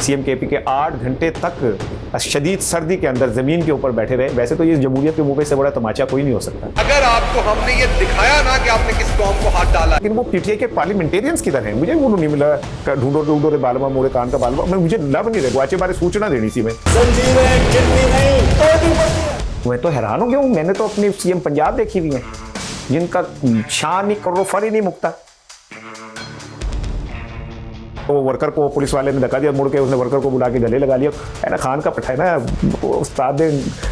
CM KP के 8 घंटे तक शदीद सर्दी के अंदर जमीन के ऊपर बैठे रहे। वैसे तो ये जमहूरियत के मुंह से बड़ा तमाचा कोई नहीं हो सकता। अगर आपको हमने ये दिखाया ना कि आपने किस कौम को हाथ डाला, लेकिन वो पीटीआई के पार्लियामेंटेरियंस किधर हैं? मुझे वो नहीं मिला। ढूंढो रे बालमा मोरे कान का बालमा। मुझे लब नहीं रहे गुआचे बारे सूचना देनी सी मैं तो हैरान हो गया हूँ। मैंने तो अपनी सीएम पंजाब देखी हुई है जिनका शान नहीं करो फर ही नहीं मुकता। तो वर्कर को पुलिस वाले ने धक्का दिया, मुड़ के उसने वर्कर को बुला के गले लगा लिया। है ना, खान का पठा है ना, उस्ताद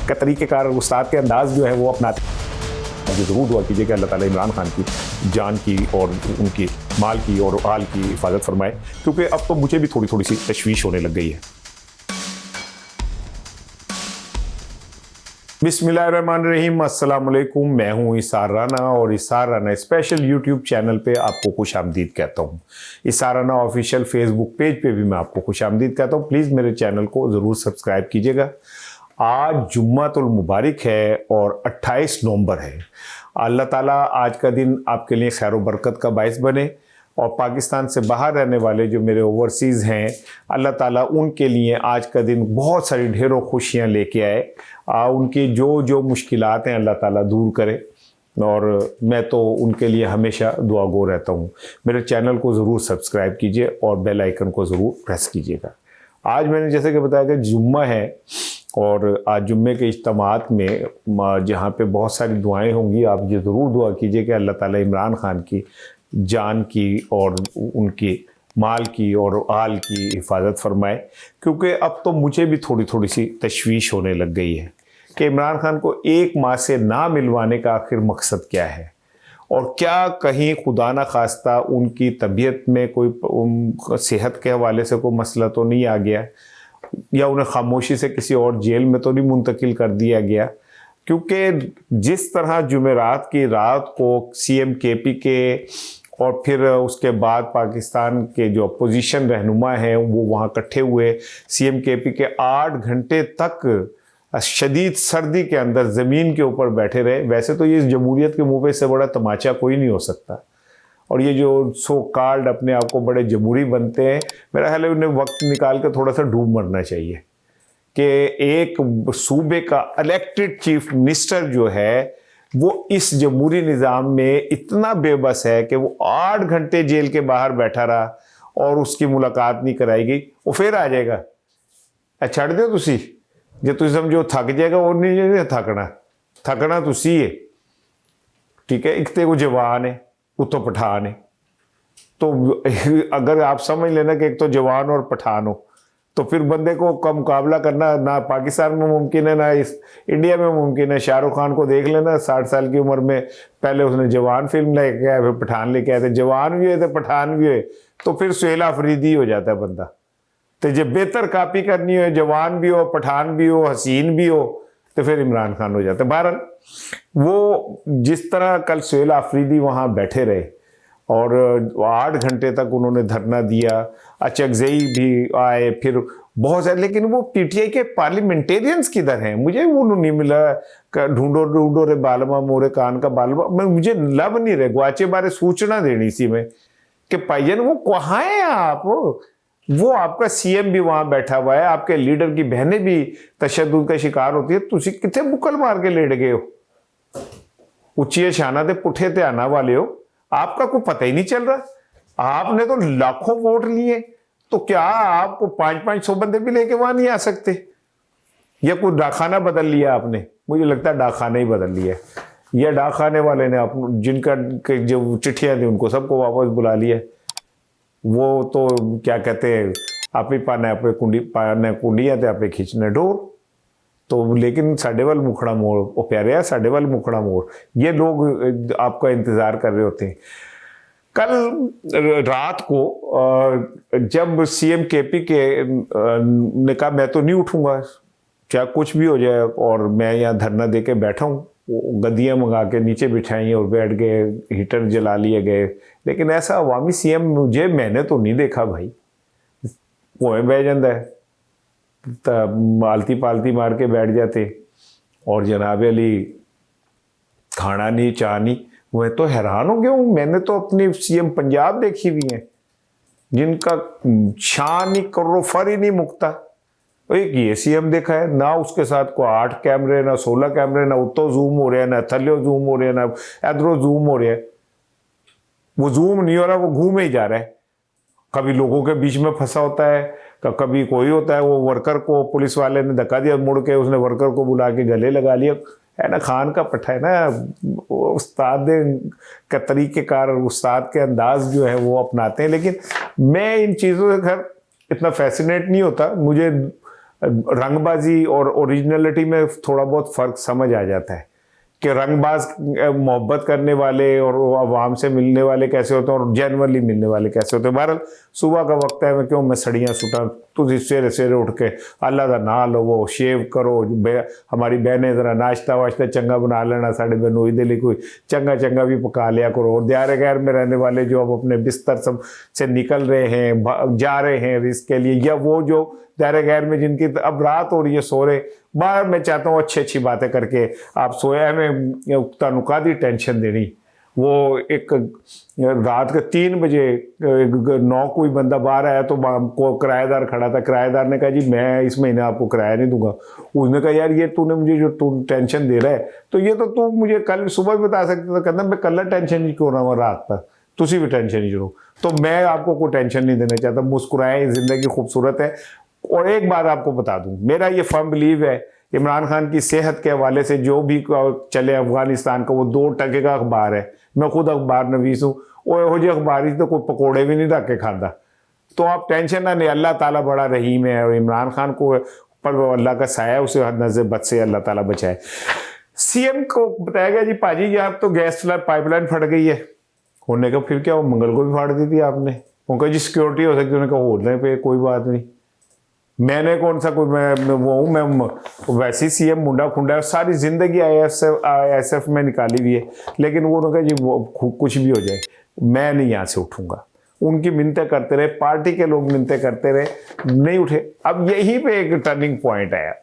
का तरीक़ेकार, उस्ताद के अंदाज जो है वो अपनाते। मुझे ज़रूर दुआ कीजिए कि अल्लाह ताला इमरान खान की जान की और उनकी माल की और आल की हिफाजत फरमाए, क्योंकि अब तो मुझे भी थोड़ी थोड़ी सी तशवीश होने लग गई है। बिस्मिल्लाहिर्रहमानिर्रहीम, अस्सलाम वालेकुम। मैं हूँ इसार राना और इसार राना स्पेशल यूट्यूब चैनल पे आपको खुश आमदीद कहता हूँ। इसार राना ऑफिशियल फेसबुक पेज पे भी मैं आपको खुश आमदीद कहता हूँ। प्लीज़ मेरे चैनल को ज़रूर सब्सक्राइब कीजिएगा। आज जुम्मातुल मुबारक है और 28 नवंबर है। अल्लाह ताला आज का दिन आपके लिए खैर व बरकत का बाइस बने और पाकिस्तान से बाहर रहने वाले जो मेरे ओवरसीज़ हैं, अल्लाह ताला उनके लिए आज का दिन बहुत सारी ढेरों खुशियाँ लेके आए। उनकी जो मुश्किलात हैं अल्लाह ताला दूर करे और मैं तो उनके लिए हमेशा दुआ गो रहता हूँ। मेरे चैनल को ज़रूर सब्सक्राइब कीजिए और बेल आइकन को ज़रूर प्रेस कीजिएगा। आज मैंने जैसे कि बताया कि जुम्मा है और आज जुम्मे के इज्तिमात में जहाँ पे बहुत सारी दुआएं होंगी, आप ये ज़रूर दुआ कीजिए कि अल्लाह ताला इमरान खान की जान की और उनकी माल की और आल की हिफाजत फरमाए, क्योंकि अब तो मुझे भी थोड़ी थोड़ी सी तशवीश होने लग गई है कि इमरान खान को एक माह से ना मिलवाने का आखिर मकसद क्या है और क्या कहीं खुदा ना खास्ता उनकी तबीयत में कोई सेहत के हवाले से कोई मसला तो नहीं आ गया या उन्हें खामोशी से किसी और जेल में तो नहीं मुंतकिल कर दिया गया। क्योंकि जिस तरह जुमेरात की रात को सीएम केपी के और फिर उसके बाद पाकिस्तान के जो अपोजिशन रहनुमा हैं वो वहाँ इकट्ठे हुए, सीएम केपी के 8 घंटे तक शदीद सर्दी के अंदर ज़मीन के ऊपर बैठे रहे। वैसे तो ये जमहूरियत के मुँह पे से बड़ा तमाचा कोई नहीं हो सकता और ये जो सो कॉल्ड अपने आप को बड़े जमहूरी बनते हैं, मेरा ख्याल है उन्हें वक्त निकाल के थोड़ा सा डूब मरना चाहिए कि एक सूबे का इलेक्टेड चीफ मिनिस्टर जो है वो इस जमहूरी निज़ाम में इतना बेबस है कि वो 8 घंटे जेल के बाहर बैठा रहा और उसकी मुलाकात नहीं कराई गई। वो फिर आ जाएगा, छड़ दो तुसी जो तुम समझो थक जाएगा, वो नहीं थकना तुसी है, ठीक है। एक तो वो जवान है, उतो पठान है। तो अगर आप समझ लेना कि एक तो जवान और पठान हो तो फिर बंदे को का मुकाबला करना ना पाकिस्तान में मुमकिन है ना इस इंडिया में मुमकिन है। शाहरुख खान को देख लेना, 60 साल की उम्र में पहले उसने जवान फिल्म लेके आया, फिर पठान लेके आए थे, जवान भी हुए थे पठान भी हुए, तो फिर सुहेल अफरीदी हो जाता है बंदा। तो जब बेहतर कापी करनी हो, जवान भी हो, पठान भी हो, हसीन भी हो, तो फिर इमरान खान हो जाता है। बहरहाल वो जिस तरह कल सुहेल अफरीदी वहाँ बैठे रहे और 8 घंटे तक उन्होंने धरना दिया, अचकजई भी आए, फिर बहुत सारे, लेकिन वो पीटीआई के पार्लियामेंटेरियंस किधर हैं? मुझे वो नहीं मिला। ढूंढो रे बालमा मोरे कान का बालमा। मुझे लब नहीं रहे गुआचे बारे सूचना देनी सी मैं कि भाईजान वो कहाँ हैं आप? वो आपका सीएम भी वहां बैठा हुआ है, आपके लीडर की बहनें भी तशद्दुद का शिकार होती है, तुसी कितने बुक्कल मार के लेट गए हो? उच्ची शाना ते पुठे ते आना वाले हो, आपका कोई पता ही नहीं चल रहा। आपने तो लाखों वोट लिए, तो क्या आपको 500 बंदे भी लेके वहां नहीं आ सकते? या कोई डाकखाना बदल लिया आपने? मुझे लगता है डाकखाना ही बदल लिया, या डाकखाने वाले ने जिनका जो चिट्ठियां थी उनको सबको वापस बुला लिया। वो तो क्या कहते हैं, आप ही पाने आपे कुंडियां ते आपे खींचने डोर। तो लेकिन साढ़े वाल मुखड़ा मोड़, वो प्यारे है साढ़े वाल मुखड़ा मोड़, ये लोग आपका इंतज़ार कर रहे होते हैं। कल रात को जब सीएम केपी के ने कहा मैं तो नहीं उठूंगा चाहे कुछ भी हो जाए और मैं यहाँ धरना दे के बैठा हूँ, गद्दियाँ मंगा के नीचे बिठाई और बैठ गए, हीटर जला लिए गए, लेकिन ऐसा अवामी सीएम मैंने तो नहीं देखा भाई। कोई बह जाता है आलती पालती मार के बैठ जाते और जनाब अली खाना नहीं चाह नहीं। मैं तो हैरान हो गया हूँ, मैंने तो अपनी सीएम पंजाब देखी हुई है जिनका शान ही करो फर ही नहीं मुकता। एक ये सीएम देखा है ना, उसके साथ को 8 कैमरे ना 16 कैमरे, ना उत्तो जूम हो रहे हैं ना थल्ले जूम हो रहे हैं ना इधरों जूम हो रहे हैं। वो जूम नहीं हो रहा, वो घूमे ही जा रहा है। कभी लोगों के बीच में फंसा होता है, कभी कोई होता है, वो वर्कर को पुलिस वाले ने धक्का दिया, मुड़ के उसने वर्कर को बुला के गले लगा लिया। है ना, खान का पट्टा है ना, उस्ताद का तरीक़ेकार, उस्ताद के अंदाज जो है वो अपनाते हैं। लेकिन मैं इन चीज़ों से खैर इतना फैसिनेट नहीं होता। मुझे रंगबाजी और ओरिजिनलिटी में थोड़ा बहुत फ़र्क समझ आ जाता है कि रंगबाज मोहब्बत करने वाले और आवाम से मिलने वाले कैसे होते हैं और जेनवनली मिलने वाले कैसे होते हैं। बहरहाल सुबह का वक्त है, मैं क्यों मैं सड़ियाँ सुटा, तुझे सवेरे सवेरे उठ के अल्लाह का ना लो, शेव करो, हमारी बहनें ज़रा नाश्ता वाश्ता चंगा बना लेना, साढ़े बनोई दे कोई चंगा चंगा भी पका लिया करो। और दायरे गैर में रहने वाले जो अब अपने बिस्तर सब से निकल रहे हैं, जा रहे हैं रिस्क के लिए, या वो जो दायरे गैर में जिनकी अब रात हो रही है सो रहे, बाहर मैं चाहता हूँ अच्छी अच्छी बातें करके आप सोया हमें तनुकादी टेंशन देनी। वो एक रात के 3 बजे 9 कोई बंदा बाहर आया तो को किराएदार खड़ा था, किराएदार ने कहा जी मैं इस महीने आपको किराया नहीं दूंगा। उसने कहा यार ये तूने मुझे जो तू टेंशन दे रहा है तो ये तो तू मुझे कल सुबह भी बता सकते था। कहना मैं कल टेंशन नहीं क्यों रहा हूँ रात तक, तुसी भी टेंशन नहीं जरूर। तो मैं आपको कोई टेंशन नहीं देना चाहता, मुस्कुराएं, जिंदगी खूबसूरत है। और एक बात आपको बता दूं, मेरा ये फर्म बिलीव है इमरान खान की सेहत के हवाले से जो भी चले अफगानिस्तान का, वो 2% का अखबार है। मैं खुद अखबार नवीस हूँ, वो यहो ਜਿਹੇ अखबार ही तो कोई पकौड़े भी नहीं रख के खाता। तो आप टेंशन ना लें, अल्लाह ताला बड़ा रहीम है और इमरान खान को पर अल्लाह का साया उसे हर नजर बद से अल्लाह ताला बचाए। सीएम को बताया गया जी पाजी यहाँ तो गैस पाइपलाइन फट गई है। होने का फिर क्या, वो मंगल को भी फाड़ दी थी आपने। उनका जी सिक्योरिटी हो सकती है, उन्होंने कहा होने पे कोई बात नहीं। मैंने कौन सा कोई मैं वो हूँ, मैं वैसे ही सीएम मुंडा खुंडा है, सारी जिंदगी आईएसएफ में निकाली हुई है। लेकिन वो उन्होंने कहा जी कुछ भी हो जाए मैं नहीं यहाँ से उठूंगा। उनकी मिन्नतें करते रहे, पार्टी के लोग मिन्नतें करते रहे, नहीं उठे। अब यहीं पे एक टर्निंग पॉइंट आया,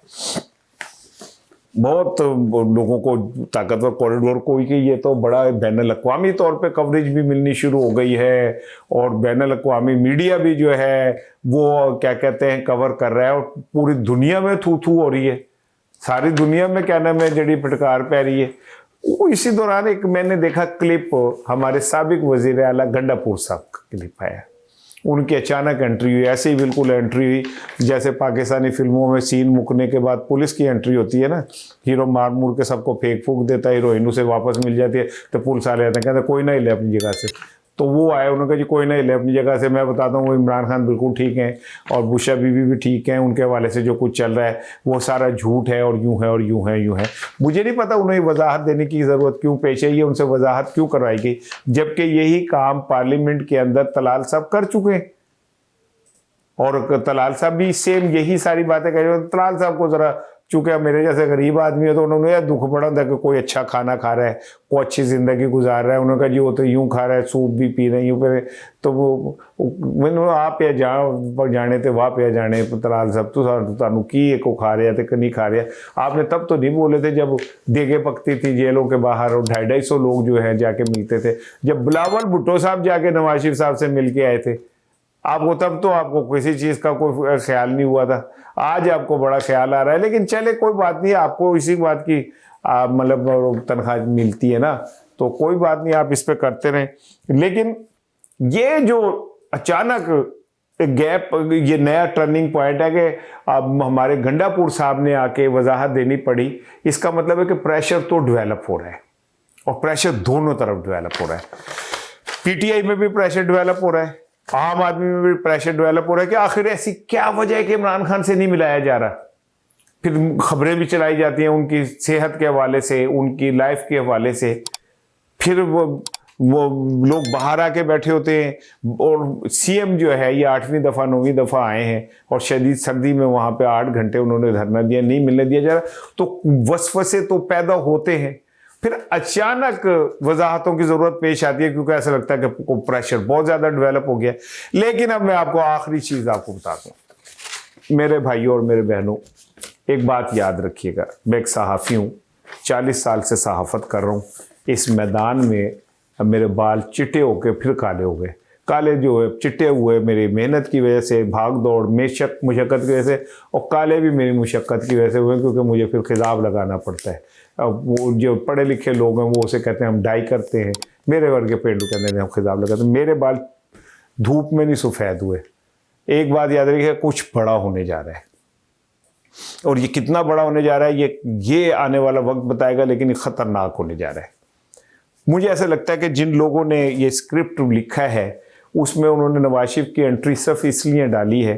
बहुत लोगों को ताकतवर कॉरिडोर को कि ये तो बड़ा बैनुल अक़वामी तौर पे कवरेज भी मिलनी शुरू हो गई है और बैनुल अक़वामी मीडिया भी जो है वो क्या कहते हैं कवर कर रहा है और पूरी दुनिया में थू थू हो रही है, सारी दुनिया में क्या नाम है जड़ी फटकार पै रही है। वो इसी दौरान एक मैंने देखा क्लिप, हमारे साबिक वज़ीर आला गंडापुर साहब का क्लिप आया। उनकी अचानक एंट्री हुई, ऐसे ही बिल्कुल एंट्री हुई जैसे पाकिस्तानी फिल्मों में सीन मुकने के बाद पुलिस की एंट्री होती है ना, हीरो मार मुर के सबको फेंक फूक देता है, हीरोइन उसे वापस मिल जाती है तो पुलिस वाले आते हैं, कहते कोई ना हिले अपनी जगह से। तो वो आए, उन्होंने कहा जी कोई ना हिले अपनी जगह से। मैं बताता हूँ वो इमरान खान बिल्कुल ठीक हैं और बुशा बीवी भी ठीक हैं, उनके हवाले से जो कुछ चल रहा है वो सारा झूठ है और यूँ है और यूँ है यूँ है। मुझे नहीं पता उन्हें वजाहत देने की ज़रूरत क्यों पेश है, ये उनसे वजाहत क्यों करवाई गई, जबकि यही काम पार्लियामेंट के अंदर तलाल साहब कर चुके हैं और तलाल साहब भी सेम यही सारी बातें कह रहे हो। तलाल साहब को ज़रा चूँकि मेरे जैसे गरीब आदमी है तो उन्होंने यार दुख पड़ा था कि कोई अच्छा खाना खा रहा है, कोई अच्छी ज़िंदगी गुजार रहा है। उन्होंने कहा जी वो तो यूँ खा रहा है, सूप भी पी रहे यूँ पे, तो वो मैंने आप या जाने थे वाह पे जाने तलाल साहब तुहानू की को खा रहा तो नहीं खा रहा। आपने तब तो नहीं बोले थे जब देगे पकती थी जेलों के बाहर और 250 लोग जो है जाके मिलते थे, जब बिलावल भुट्टो साहब जाके नवाज शरीफ साहब से मिल के आए थे आपको, तब तो आपको किसी चीज़ का कोई ख्याल नहीं हुआ था। आज आपको बड़ा ख्याल आ रहा है, लेकिन चले कोई बात नहीं, आपको इसी बात की मतलब तनख्वाह मिलती है ना, तो कोई बात नहीं, आप इस पे करते रहें। लेकिन ये जो अचानक गैप, ये नया टर्निंग पॉइंट है कि अब हमारे गंडापुर साहब ने आके वजाहत देनी पड़ी, इसका मतलब है कि प्रेशर तो डेवलप हो रहा है और प्रेशर दोनों तरफ डेवलप हो रहा है। पीटीआई में भी प्रेशर डेवलप हो रहा है, आम आदमी में भी प्रेशर डेवलप हो रहा है कि आखिर ऐसी क्या वजह है कि इमरान खान से नहीं मिलाया जा रहा। फिर खबरें भी चलाई जाती हैं उनकी सेहत के हवाले से, उनकी लाइफ के हवाले से। फिर वो लोग बाहर आके बैठे होते हैं और सीएम जो है ये 8वीं दफ़ा 9वीं दफ़ा आए हैं और शदीद सर्दी में वहाँ पे 8 घंटे उन्होंने धरना दिया, नहीं मिलने दिया जा रहा, तो वसवसे तो पैदा होते हैं। फिर अचानक वजाहतों की ज़रूरत पेश आती है क्योंकि ऐसा लगता है कि प्रेशर बहुत ज़्यादा डेवलप हो गया। लेकिन अब मैं आपको आखिरी चीज़ आपको बता दूँ मेरे भाइयों और मेरे बहनों, एक बात याद रखिएगा, मैं एक सहाफ़ी हूँ, 40 साल से सहाफ़त कर रहा हूँ। इस मैदान में अब मेरे बाल चिट्टे होके फिर काले हो गए, काले जो है चिट्टे हुए मेरी मेहनत की वजह से, भाग दौड़ मशक्क़त की वजह से, और काले भी मेरी मशक्क़त की वजह से हुए, क्योंकि मुझे फिर खिताब लगाना पड़ता है। अब वो जो पढ़े लिखे लोग हैं वो उसे कहते हैं हम डाई करते हैं, मेरे वर्ग के पेंडू कहते हैं हम खिताब लगाते हैं। मेरे बाल धूप में नहीं सफ़ेद हुए। एक बात याद रखिए, कुछ बड़ा होने जा रहा है, और ये कितना बड़ा होने जा रहा है ये आने वाला वक्त बताएगा, लेकिन ये ख़तरनाक होने जा रहा है। मुझे ऐसा लगता है कि जिन लोगों ने ये स्क्रिप्ट लिखा है उसमें उन्होंने नवाज शरीफ की एंट्री सिर्फ इसलिए डाली है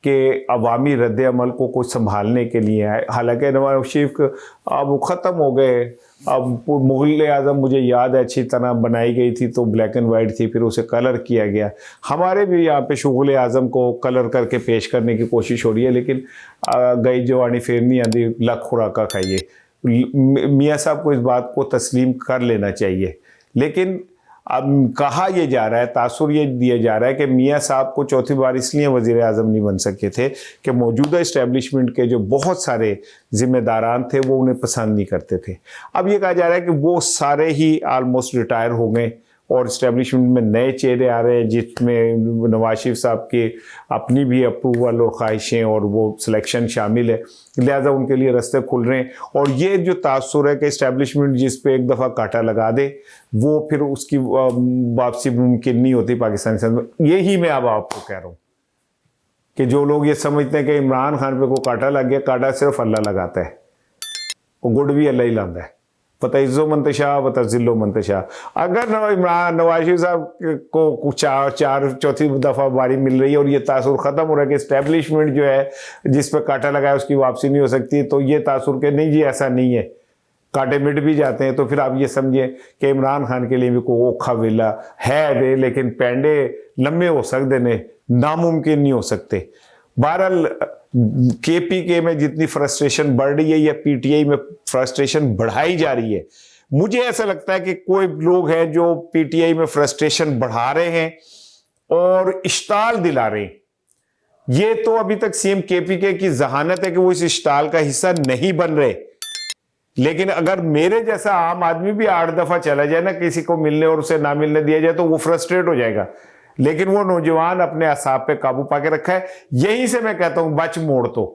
कि अवामी रद्द अमल को कुछ संभालने के लिए है। हालांकि नवाज शरीफ अब ख़त्म हो गए। अब मुग़ल आज़म मुझे याद है अच्छी तरह बनाई गई थी तो ब्लैक एंड वाइट थी, फिर उसे कलर किया गया। हमारे भी यहाँ पे शुग़ल आज़म को कलर करके पेश करने की कोशिश हो रही है, लेकिन गई जवानी फिर नहीं आती, लख खुराका खाइए। मियाँ साहब को इस बात को तस्लीम कर लेना चाहिए। लेकिन अब कहा यह जा रहा है, तासुर ये दिया जा रहा है कि मियाँ साहब को चौथी बार इसलिए वज़ीर आज़म नहीं बन सके थे कि मौजूदा इस्टेब्लिशमेंट के जो बहुत सारे ज़िम्मेदारान थे वो उन्हें पसंद नहीं करते थे। अब ये कहा जा रहा है कि वो सारे ही आलमोस्ट रिटायर हो गए और इस्टेब्लिशमेंट में नए चेहरे आ रहे हैं, जिसमें नवाज शरीफ साहब की अपनी भी अप्रूवल और ख्वाहिशें और वो सिलेक्शन शामिल है, लिहाजा उनके लिए रास्ते खुल रहे हैं। और ये जो तासुर है कि इस्टेब्लिशमेंट जिस पे एक दफ़ा कांटा लगा दे वो फिर उसकी वापसी मुमकिन नहीं होती पाकिस्तानी संसद में। यही मैं अब आपको कह रहा हूँ कि जो लोग ये समझते हैं कि इमरान खान पे को कांटा लग गया, कांटा सिर्फ अल्लाह लगाता है, वो गुड भी अल्लाह ही लाता है। पता इज़्ज़ो मंतशा व तज़िल्लो मंतशा। अगर नवाज शरीफ साहब को चौथी दफ़ा बारी मिल रही है और ये तासुर ख़त्म हो रहा है कि इस्टेब्लिशमेंट जो है जिस पर कांटा लगाया उसकी वापसी नहीं हो सकती, तो ये तासुर के नहीं जी ऐसा नहीं है, कांटे मिट भी जाते हैं। तो फिर आप ये समझें कि इमरान खान के लिए भी कोई औखा वेला है दे, लेकिन पेंडे लम्बे हो सकते ने, नामुमकिन नहीं हो सकते। बहरहाल KPK में जितनी फ्रस्ट्रेशन बढ़ रही है या PTI में फ्रस्ट्रेशन बढ़ाई जा रही है, मुझे ऐसा लगता है कि कोई लोग हैं जो PTI में फ्रस्ट्रेशन बढ़ा रहे हैं और इश्ताल दिला रहे हैं। ये तो अभी तक CM KPK की जहानत है कि वो इस इश्ताल का हिस्सा नहीं बन रहे। लेकिन अगर मेरे जैसा आम आदमी भी 8 दफा चला जाए ना किसी को मिलने और उसे ना मिलने दिया जाए तो वो फ्रस्ट्रेट हो जाएगा। लेकिन वो नौजवान अपने असाब पे काबू पाके रखा है। यहीं से मैं कहता हूं बच मोड़ तो।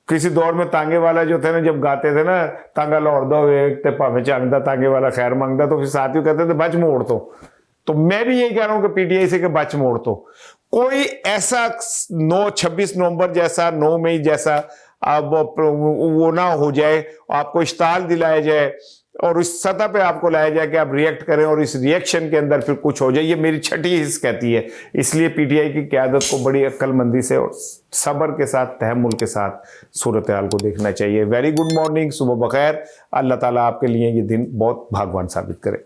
किसी दौर में तांगे वाला जो थे ना, जब गाते थे ना तांगा लौड़ दो एक भावे चांगदा तांगे वाला खैर मांगदा, तो फिर साथियों कहते थे बच मोड़ तो मैं भी यही कह रहा हूं कि PTI से कि बच मोड़ तो। कोई ऐसा 26 नवंबर जैसा 9 मई जैसा अब वो ना हो जाए, आपको इश्ताल दिलाया जाए और इस सतह पे आपको लाया जाए कि आप रिएक्ट करें और इस रिएक्शन के अंदर फिर कुछ हो जाए। ये मेरी छठी हिस्स कहती है। इसलिए PTI की क़यादत को बड़ी अक्लमंदी से और सब्र के साथ, तहम्मुल के साथ सूरत हाल को देखना चाहिए। वेरी गुड मॉर्निंग, सुबह बखैर। अल्लाह ताला आपके लिए ये दिन बहुत भागवान साबित करे।